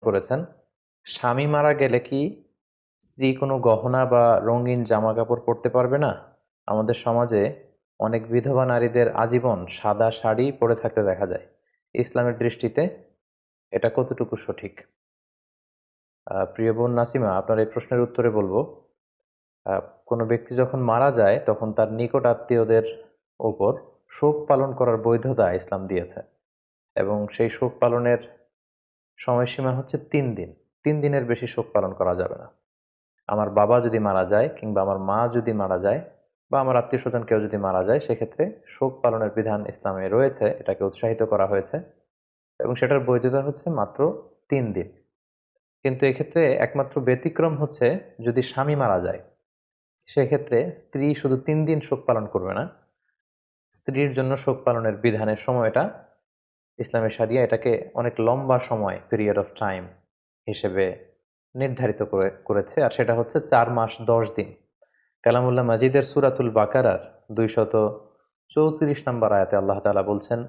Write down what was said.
করেছেন, স্বামী মারা গেলে কি স্ত্রী কোনো গহনা বা রঙিন জামা কাপড় পরতে পারবে না? আমাদের সমাজে অনেক বিধবা নারীদের আজীবন সাদা শাড়ি পরে থাকতে দেখা যায়। ইসলামের দৃষ্টিতে এটা কতটুকু সঠিক? প্রিয় বোন নাসিমা, আপনার এই প্রশ্নের উত্তরে বলবো, কোনো ব্যক্তি যখন মারা যায় তখন তার নিকট আত্মীয়দের উপর শোক পালন করার বৈধতা ইসলাম দিয়েছে, এবং সেই শোক পালনের সময়সীমা হচ্ছে 3 দিন। 3 দিনের বেশি শোক পালন করা যাবে না। আমার বাবা যদি মারা যায়, কিংবা আমার মা যদি মারা যায়, বা আমার আত্মীয় স্বজন কেউ যদি মারা যায়, সেক্ষেত্রে শোক পালনের বিধান ইসলামে রয়েছে, এটাকে উৎসাহিত করা হয়েছে, এবং সেটার বৈধতা হচ্ছে মাত্র 3 দিন। কিন্তু এক্ষেত্রে একমাত্র ব্যতিক্রম হচ্ছে যদি স্বামী মারা যায়, সেক্ষেত্রে স্ত্রী শুধু 3 দিন শোক পালন করবে না। স্ত্রীর জন্য শোক পালনের বিধানের সময়টা ইসলামের শরিয়া এটাকে অনেক লম্বা সময়, পিরিয়ড অফ টাইম হিসেবে নির্ধারিত করেছে, আর সেটা হচ্ছে 4 মাস 10 দিন। কালামুল্লাহ মাজিদের সূরাতুল বাকারার 234 নম্বর আয়াতে আল্লাহ তাআলা বলছেন,